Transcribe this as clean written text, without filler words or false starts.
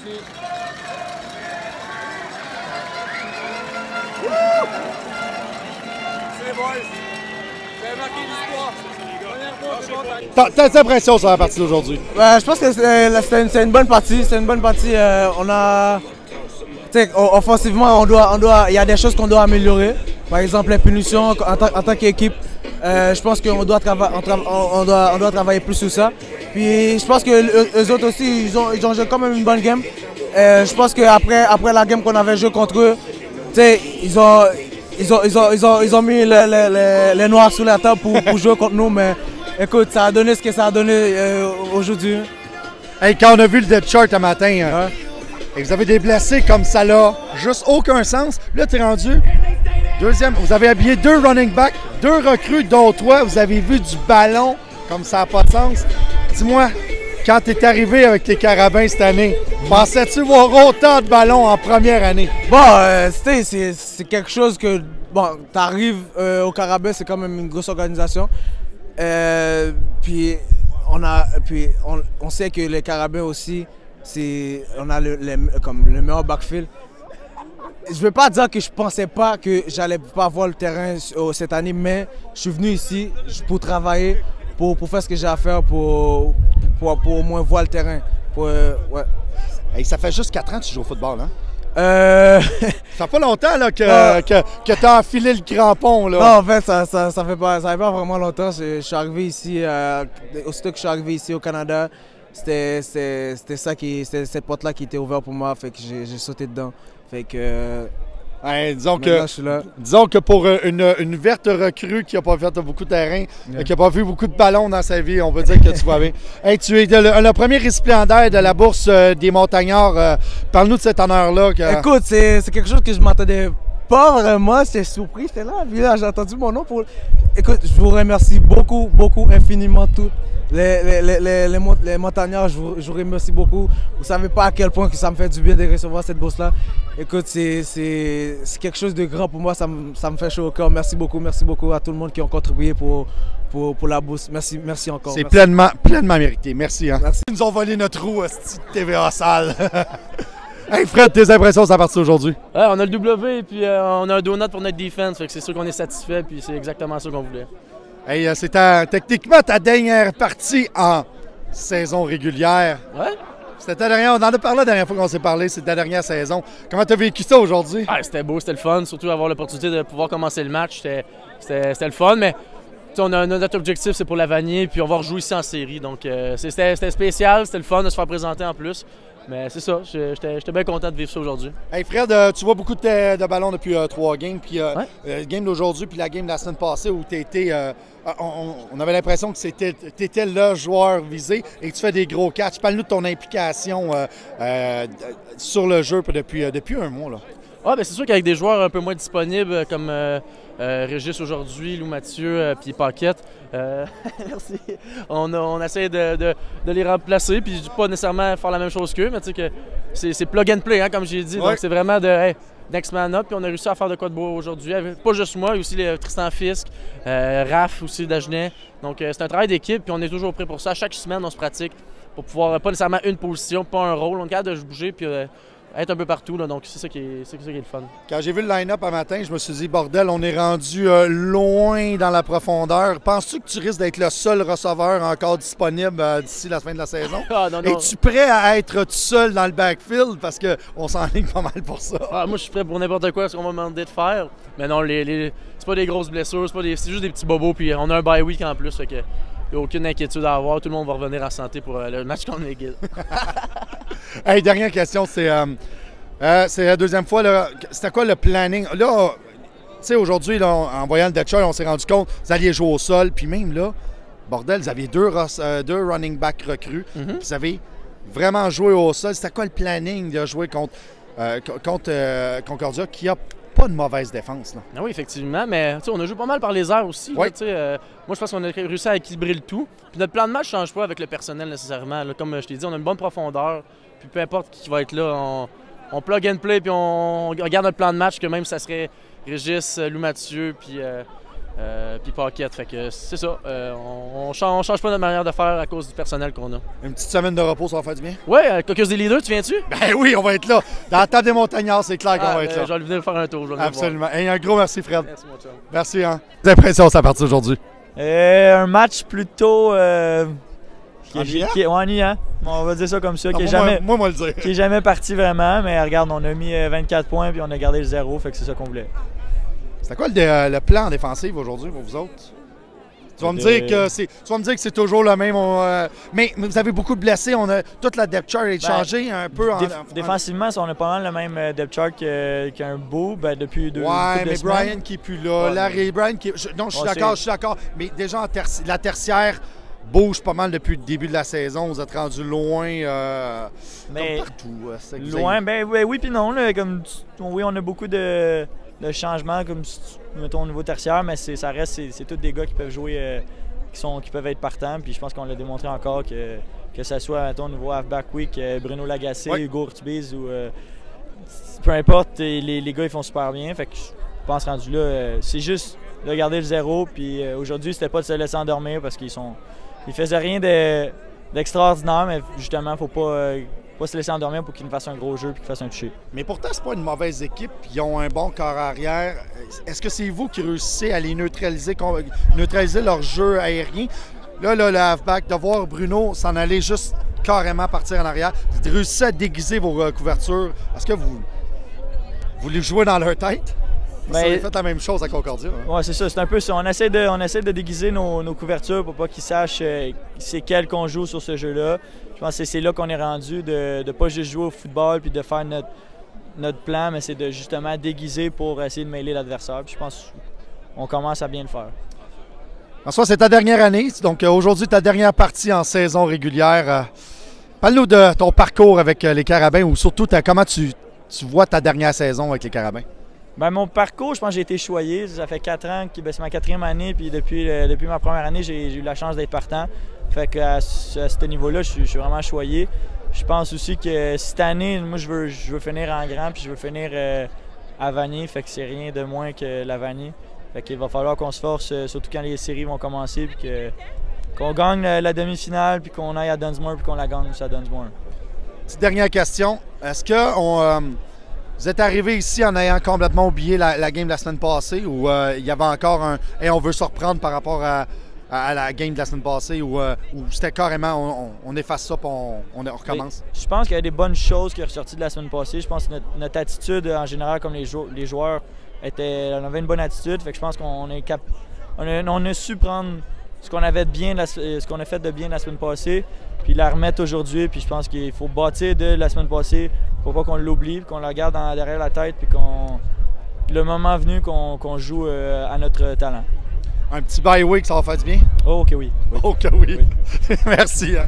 Merci. C'est boys. Vous avez marqué l'histoire. T'as tes impressions sur la partie d'aujourd'hui? Je pense que c'est une bonne partie. C'est une bonne partie. On a, offensivement, il y a des choses qu'on doit améliorer. Par exemple, les punitions en tant qu'équipe. Je pense qu'on doit, on doit travailler plus sur ça. Puis je pense que eux autres aussi, ils ont joué quand même une bonne game. Je pense qu'après la game qu'on avait joué contre eux, ils ont mis les noirs sous la table pour jouer contre nous. Mais écoute, ça a donné ce que ça a donné aujourd'hui. Hey, quand on a vu le depth chart un matin, et vous avez des blessés comme ça là, juste aucun sens. Là, tu es rendu deuxième. Vous avez habillé 2 running backs, 2 recrues, dont toi. Vous avez vu du ballon comme ça n'a pas de sens. Dis-moi, quand tu es arrivé avec les Carabins cette année, pensais-tu voir autant de ballons en première année? Bon, c'est quelque chose que, bon, tu arrives au Carabins, c'est quand même une grosse organisation. Puis on sait que les Carabins aussi, on a comme le meilleur backfield. Je ne veux pas dire que je pensais pas que j'allais pas voir le terrain cette année, mais je suis venu ici pour travailler, pour faire ce que j'ai à faire, pour au moins voir le terrain. Ouais. Hey, ça fait juste 4 ans que tu joues au football, hein? Ça fait pas longtemps là, que tu as enfilé le crampon. Là. Non, en fait, ça fait pas vraiment longtemps. Je suis arrivé ici, aussitôt que je suis arrivé ici au Canada, c'était cette porte-là qui était ouverte pour moi, fait que j'ai sauté dedans. Fait que, ouais, disons que pour une verte recrue qui n'a pas fait beaucoup de terrain, qui n'a pas vu beaucoup de ballons dans sa vie, on peut dire que tu vas bien. Hey, tu es le premier récipiendaire de la bourse des montagnards. Parle-nous de cet honneur-là. Écoute, c'est quelque chose que je m'attendais pas vraiment. J'étais surpris, j'étais là, puis là, j'ai entendu mon nom. Écoute, je vous remercie beaucoup, infiniment tous. Les montagnards, je vous remercie beaucoup. Vous savez pas à quel point que ça me fait du bien de recevoir cette bourse-là. Écoute, c'est quelque chose de grand pour moi, ça me fait chaud au cœur. Merci beaucoup à tout le monde qui ont contribué pour la bourse. Merci encore. C'est pleinement mérité. Merci. Hein? Merci. Ils nous ont volé notre roue, TVA sale. Hey Fred, tes impressions sur la partie aujourd'hui? Ouais, on a le W et puis on a un donut pour notre defense. Fait que c'est sûr qu'on est satisfait puis c'est exactement ça qu'on voulait. Hey, c'est techniquement ta dernière partie en saison régulière. Ouais. C'était ta dernière, on en a parlé la dernière fois qu'on s'est parlé, c'est ta dernière saison. Comment tu as vécu ça aujourd'hui? Ouais, c'était beau, c'était le fun, surtout avoir l'opportunité de pouvoir commencer le match. C'était le fun, mais notre objectif c'est pour la Vanier, puis on va rejouer ici en série. Donc c'était spécial, c'était le fun de se faire présenter en plus. Mais c'est ça, j'étais bien content de vivre ça aujourd'hui. Hey Fred, tu vois beaucoup de ballons depuis 3 games, puis le game d'aujourd'hui, puis la game de la semaine passée où tu étais. On avait l'impression que tu étais le joueur visé et que tu fais des gros catchs. Parle-nous de ton implication sur le jeu depuis un mois. Là. Ah, ben c'est sûr qu'avec des joueurs un peu moins disponibles comme Régis aujourd'hui, Lou Mathieu, puis Paquette, merci. On essaie de les remplacer, puis pas nécessairement faire la même chose qu'eux, mais tu sais que c'est plug and play, hein, comme j'ai dit. Ouais. Donc c'est vraiment next man up, puis on a réussi à faire de quoi de beau aujourd'hui. Pas juste moi, il y a aussi Tristan Fisk, Raph aussi d'Agenais. Donc c'est un travail d'équipe, puis on est toujours prêt pour ça. Chaque semaine, on se pratique pour pouvoir, pas nécessairement une position, pas un rôle. On est capable de bouger, puis être un peu partout, là, donc c'est ça qui est le fun. Quand j'ai vu le line-up un matin, je me suis dit, bordel, on est rendu loin dans la profondeur. Penses-tu que tu risques d'être le seul receveur encore disponible d'ici la fin de la saison? Ah, non. Es-tu prêt à être tout seul dans le backfield? Parce qu'on s'enligne pas mal pour ça. Ah, moi, je suis prêt pour n'importe quoi, ce qu'on va me demander de faire. Mais non, c'est pas des grosses blessures, c'est juste des petits bobos, puis on a un bye week en plus, fait que il n'y a aucune inquiétude à avoir. Tout le monde va revenir en santé pour le match contre McGill. Hey, dernière question, c'est la deuxième fois. C'était quoi le planning? Là, tu sais, aujourd'hui, en voyant le depth chart, on s'est rendu compte que vous alliez jouer au sol. Puis même là, bordel, vous aviez deux running backs recrues. Puis vous avez vraiment joué au sol. C'était quoi le planning de jouer contre Concordia qui a pas de mauvaise défense? Là. Ah oui, effectivement, mais on a joué pas mal par les airs aussi. Ouais. Là, moi, je pense qu'on a réussi à équilibrer le tout. Puis notre plan de match ne change pas avec le personnel nécessairement. Là, comme je t'ai dit, on a une bonne profondeur. Puis peu importe qui va être là, on plug and play, puis on regarde notre plan de match, que même ça serait Régis, Lou Mathieu, puis puis Paquette. Fait que c'est ça. On change pas notre manière de faire à cause du personnel qu'on a. Une petite semaine de repos, ça va faire du bien? Ouais, à cause des leaders, tu viens-tu? Ben oui, on va être là. Dans la table des montagnards, c'est clair qu'on va être là. Je vais venir faire un tour. Je vais venir Absolument. Et un gros merci, Fred. voir. Merci, mon chum. Merci, hein. Des impressions, ça partir aujourd'hui? Un match plutôt Ennuyant? ennuyant. On va dire ça comme ça, qui est Moi, le dire. qui est jamais parti vraiment, mais regarde, on a mis 24 points puis on a gardé le 0, fait que c'est ça qu'on voulait. C'était quoi le plan en défensive aujourd'hui pour vous autres? Tu vas me dire que c'est toujours le même. Mais vous avez beaucoup de blessés. Toute la depth chart est changée un peu. Défensivement, on a pas mal le même depth chart qu'un beau depuis deux Ouais, mais semaines. Brian qui est plus là. Ouais, Larry Brian qui est... Non, je suis d'accord. Mais déjà, la tertiaire bouge pas mal depuis le début de la saison. Vous êtes rendu loin mais comme partout. C'est que vous loin, avez- oui puis non. Là, oui, on a beaucoup de changements comme mettons, au niveau tertiaire, mais ça reste, c'est tous des gars qui peuvent jouer, qui peuvent être partants. Puis je pense qu'on l'a démontré encore que ça soit mettons, au niveau halfback week, Bruno Lagacé, Ouais. Hugo Ortiz ou peu importe, les gars ils font super bien. Fait que je pense rendu là, c'est juste de garder le 0. Puis aujourd'hui, c'était pas de se laisser endormir parce qu'ils faisaient rien d'extraordinaire, mais justement, faut pas se laisser endormir pour qu'ils nous fassent un gros jeu et qu'ils fassent un toucher. Mais pourtant, c'est pas une mauvaise équipe. Ils ont un bon corps arrière. Est-ce que c'est vous qui réussissez à les neutraliser leur jeu aérien? Là, le halfback, de voir Bruno s'en aller juste carrément partir en arrière, vous réussissez à déguiser vos couvertures. Est-ce que vous les jouez dans leur tête? Vous avez fait la même chose à Concordia. Hein? Oui, c'est ça. C'est un peu ça. On essaie de déguiser nos couvertures pour pas qu'ils sachent c'est quel qu'on joue sur ce jeu-là. Je pense que c'est là qu'on est rendu, de ne pas juste jouer au football puis de faire notre plan, mais c'est de justement déguiser pour essayer de mêler l'adversaire. Puis je pense qu'on commence à bien le faire. François, c'est ta dernière année. Donc aujourd'hui, ta dernière partie en saison régulière. Parle-nous de ton parcours avec les Carabins ou surtout comment tu vois ta dernière saison avec les Carabins. Ben, mon parcours, je pense que j'ai été choyé. Ça fait 4 ans, c'est ma 4e année, puis depuis ma première année, j'ai eu la chance d'être partant. Fait qu'à ce niveau-là, je suis vraiment choyé. Je pense aussi que cette année, moi, je veux finir en grand, puis je veux finir à Vanier. Fait que c'est rien de moins que la Vanier. Fait qu'il va falloir qu'on se force, surtout quand les séries vont commencer, puis qu'on gagne la demi-finale, puis qu'on aille à Dunsmore, puis qu'on la gagne aussi à Dunsmore. Petite dernière question. Est-ce que vous êtes arrivé ici en ayant complètement oublié la game de la semaine passée ou il y avait encore on veut se reprendre par rapport à la game de la semaine passée ou c'était carrément on efface ça et on recommence? Je pense qu'il y a des bonnes choses qui sont ressorties de la semaine passée. Je pense que notre attitude en général, comme les joueurs, on avait une bonne attitude. Fait que je pense qu'on a su prendre ce qu'on a fait de bien la semaine passée, puis la remettre aujourd'hui. Puis je pense qu'il faut bâtir de la semaine passée pour pas qu'on l'oublie, qu'on la garde derrière la tête, puis le moment venu qu'on joue à notre talent. Un petit bye week, ça va faire du bien? Oh, ok, oui. Ok, oui. Merci. Hein.